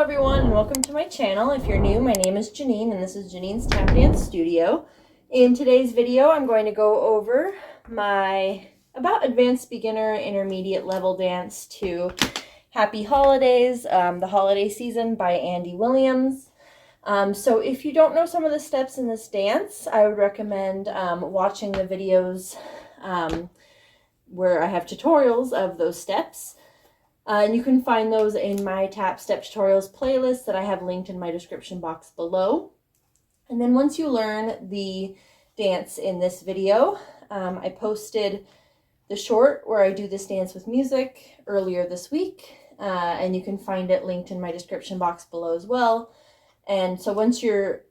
everyone, and welcome to my channel. If you're new, my name is Janine, and this is Janine's Tap Dance Studio. In today's video, I'm going to go over my about advanced beginner intermediate level dance to Happy Holidays, the holiday season by Andy Williams. So if you don't know some of the steps in this dance, I would recommend watching the videos where I have tutorials of those steps. And you can find those in my Tap Step Tutorials playlist that I have linked in my description box below. And then once you learn the dance in this video, I posted the short where I do this dance with music earlier this week, and you can find it linked in my description box below as well. And so once you're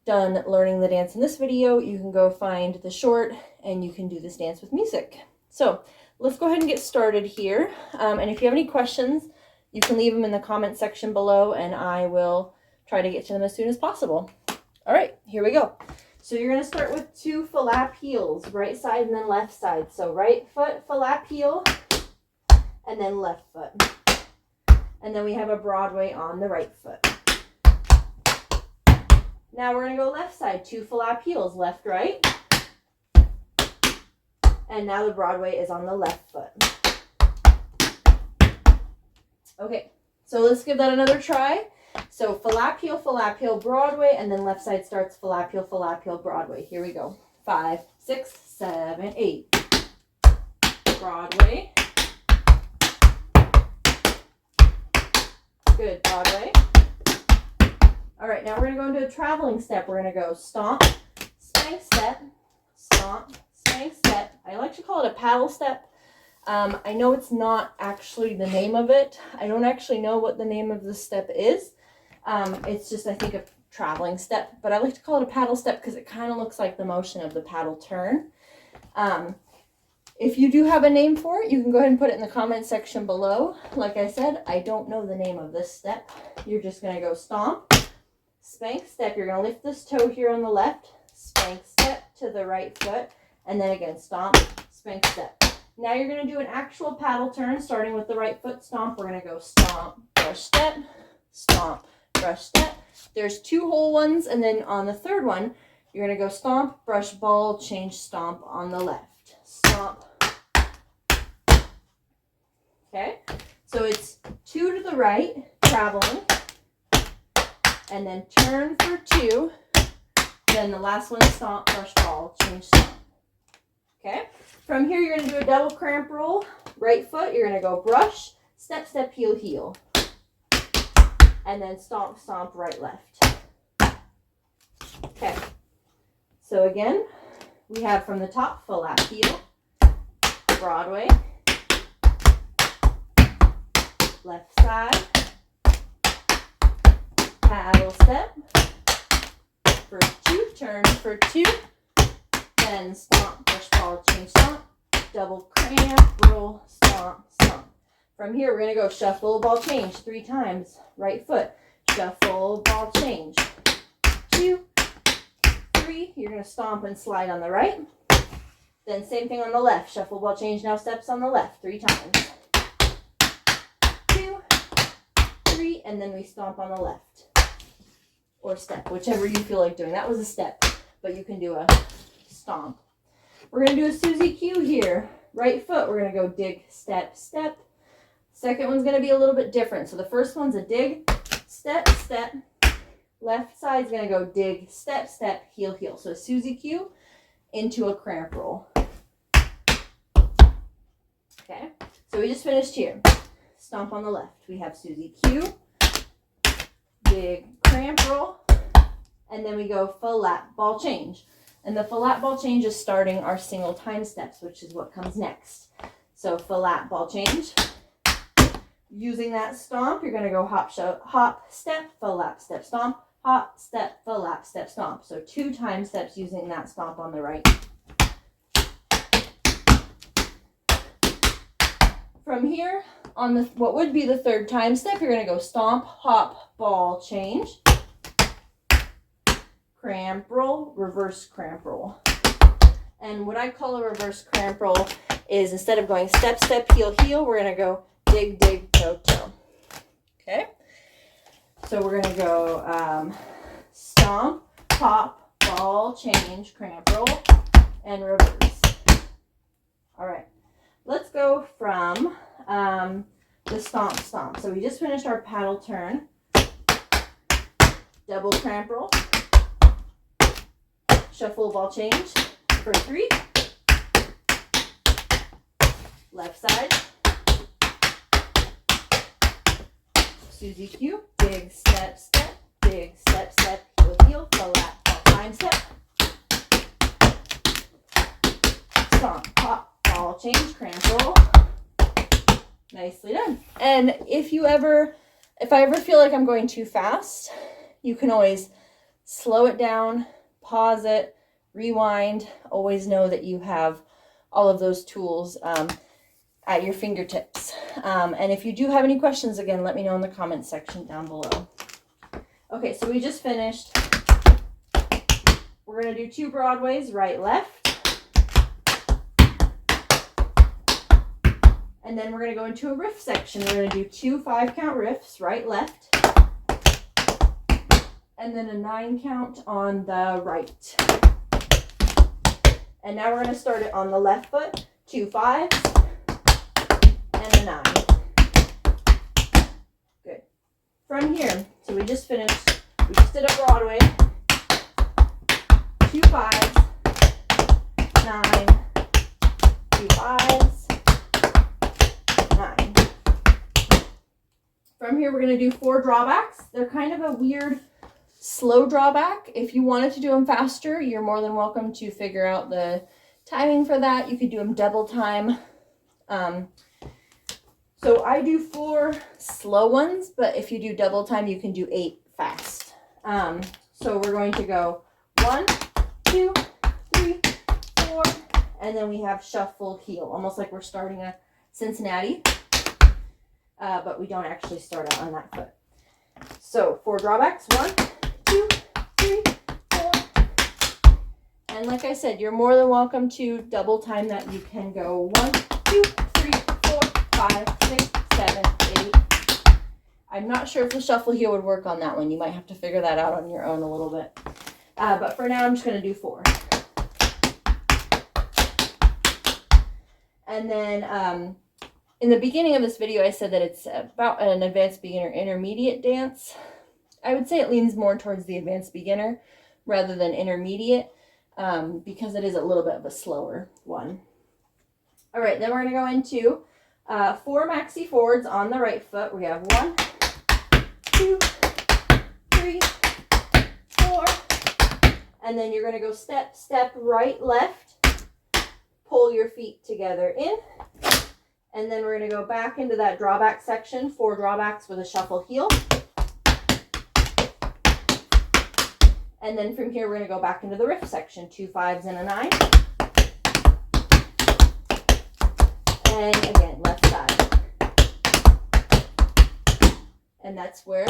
done learning the dance in this video, you can go find the short and you can do this dance with music. So let's go ahead and get started here. And if you have any questions, you can leave them in the comment section below and I will try to get to them as soon as possible. All right, here we go. So you're gonna start with 2 flap heels, right side and then left side. So right foot, flap heel, and then left foot. And then we have a Broadway on the right foot. Now we're gonna go left side, 2 flap heels, left, right. And now the Broadway is on the left foot. Okay, so let's give that another try. So flap heel, Broadway, and then left side starts flap heel, Broadway. Here we go. 5, 6, 7, 8. Broadway. Good, Broadway. All right, now we're gonna go into a traveling step. We're gonna go stomp, spank, step, stomp, spank, step. I like to call it a paddle step. I know it's not actually the name of it. I don't actually know what the name of the step is. It's just, I think, a traveling step, but I like to call it a paddle step because it kind of looks like the motion of the paddle turn. If you do have a name for it, you can go ahead and put it in the comment section below. Like I said, I don't know the name of this step. You're just going to go stomp, spank, step. You're going to lift this toe here on the left, spank, step to the right foot, and then again, stomp, spank, step. Now you're going to do an actual paddle turn, starting with the right foot stomp. We're going to go stomp, brush, step, stomp, brush, step. There's 2 whole ones, and then on the third one, you're going to go stomp, brush, ball, change, stomp on the left. Stomp. Okay, so it's 2 to the right, traveling, and then turn for 2. Then the last one, stomp, brush, ball, change, stomp. Okay, from here you're going to do a double cramp roll. Right foot, you're going to go brush, step, step, heel, heel. And then stomp, stomp, right, left. Okay, so again, we have from the top, flap heel, Broadway, left side, paddle step, for 2, turn for 2, then stomp, brush, ball, change, stomp, double cramp, roll, stomp, stomp. From here, we're going to go shuffle, ball, change 3 times. Right foot, shuffle, ball, change. 2, 3. You're going to stomp and slide on the right. Then same thing on the left. Shuffle, ball, change. Now steps on the left 3 times. 2, 3, and then we stomp on the left. Or step, whichever you feel like doing. That was a step, but you can do a stomp. We're going to do a Susie Q here. Right foot, we're going to go dig, step, step. Second one's going to be a little bit different. So the first one's a dig, step, step. Left side's going to go dig, step, step, heel, heel. So a Susie Q into a cramp roll. Okay, so we just finished here. Stomp on the left. We have Susie Q, dig, cramp roll, and then we go flap, ball, change. And the flap, ball, change is starting our single time steps, which is what comes next. So flap, ball, change. Using that stomp, you're going to go hop, step, flap, step, stomp, hop, step, flap, step, stomp. So 2 time steps using that stomp on the right. From here, on the what would be the 3rd time step, you're going to go stomp, hop, ball, change, cramp roll, reverse cramp roll. And what I call a reverse cramp roll is instead of going step, step, heel, heel, we're going to go dig, dig, toe, toe. Okay? So we're going to go stomp, pop, ball, change, cramp, roll, and reverse. All right. Let's go from the stomp, stomp. So we just finished our paddle turn. Double cramp roll. Shuffle, ball, change for 3. Left side. Susie Q. Big step, step. Big step, step. Heel, heel. Flat, ball, time step. Stomp, pop, ball, change, cramp roll. Nicely done. And if I ever feel like I'm going too fast, you can always slow it down, pause it, rewind. Always know that you have all of those tools at your fingertips. And if you do have any questions, again, let me know in the comments section down below. Okay, so we just finished. We're going to do 2 Broadways, right, left. And then we're going to go into a riff section. We're going to do 2 5-count riffs, right, left. And then a 9-count on the right. And now we're going to start it on the left foot. 2 5s and a 9. Good. From here, so we just did a Broadway. 2 5s, 9, 2 5s, 9. From here, we're going to do 4 drawbacks. They're kind of a weird slow drawback. If you wanted to do them faster, you're more than welcome to figure out the timing for that. You could do them double time. So I do 4 slow ones, but if you do double time, you can do 8 fast. So we're going to go 1, 2, 3, 4, and then we have shuffle heel, almost like we're starting a Cincinnati, but we don't actually start out on that foot. So 4 drawbacks, 1, 2, 3, 4. And like I said, you're more than welcome to double time that. You can go 1, 2, 3, 4, 5, 6, 7, 8. I'm not sure if the shuffle heel would work on that one. You might have to figure that out on your own a little bit. But for now, I'm just going to do 4. And then in the beginning of this video, I said that it's about an advanced beginner intermediate dance. I would say it leans more towards the advanced beginner rather than intermediate because it is a little bit of a slower one. All right, then we're going to go into 4 maxi forwards on the right foot. We have 1, 2, 3, 4. And then you're going to go step, step, right, left. Pull your feet together in. And then we're going to go back into that drawback section, 4 drawbacks with a shuffle heel. And then from here, we're going to go back into the riff section, 2 5s and a 9. And again, left side. And that's where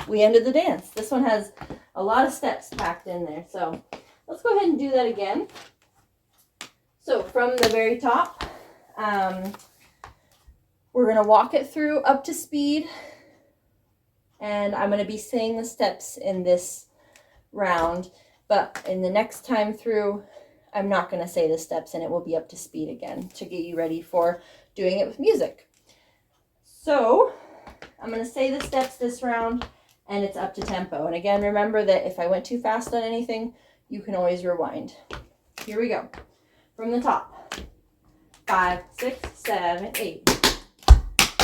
we ended the dance. This one has a lot of steps packed in there. So let's go ahead and do that again. So from the very top, we're going to walk it through up to speed. And I'm going to be saying the steps in this round, but in the next time through, I'm not going to say the steps and it will be up to speed again to get you ready for doing it with music. So I'm going to say the steps this round and it's up to tempo. And again, remember that if I went too fast on anything, you can always rewind. Here we go. From the top. 5, 6, 7, 8.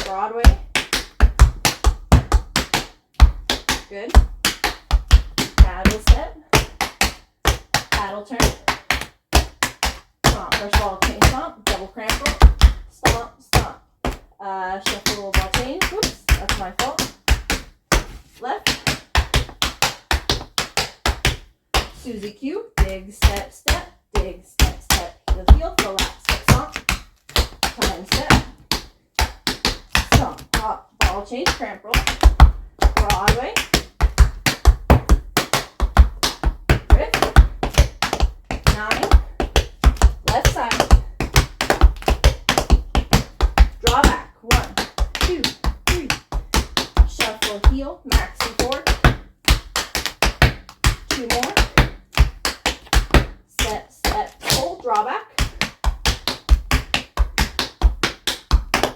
Broadway. Good. Paddle step. Paddle turn. Stomp. First ball chain stomp. Double cramp roll. Stomp, stomp. Shuffle ball chain. Whoops, that's my fault. Left. Susie Q. Big step, step. Big step, step. Heel, heel. Full lap. Step, stomp. Time step. Stomp. Pop. Ball change. Cramp roll. Broadway. Riff. 9. Left side. Draw back. 1, 2, 3. Shuffle heel. Maxi 4. 2 more. Step, step, pull, draw back.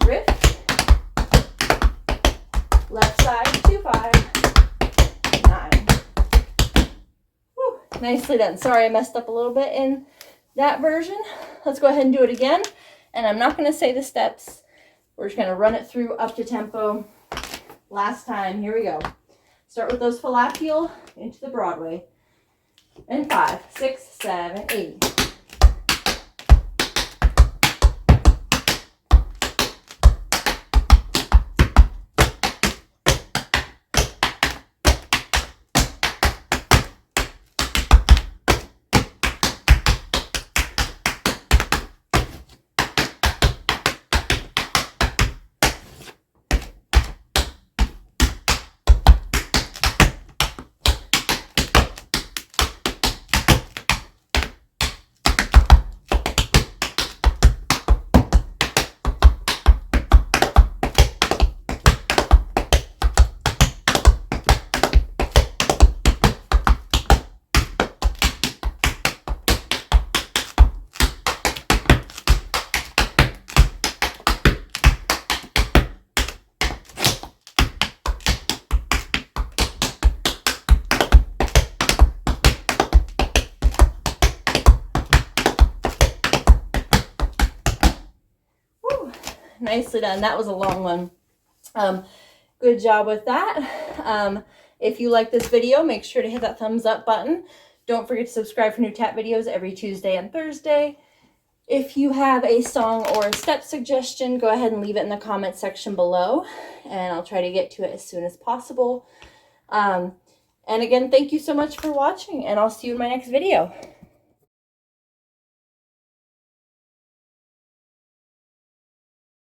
Rift. Left side, 2, 5, 9. Whew, nicely done. Sorry I messed up a little bit in that version. Let's go ahead and do it again. And I'm not going to say the steps. We're just going to run it through up to tempo. Last time. Here we go. Start with those falafel into the Broadway. And 5, 6, 7, 8. Nicely done. That was a long one. Good job with that. If you like this video, make sure to hit that thumbs up button. Don't forget to subscribe for new tap videos every Tuesday and Thursday. If you have a song or a step suggestion, go ahead and leave it in the comment section below, and I'll try to get to it as soon as possible. And again, thank you so much for watching, and I'll see you in my next video.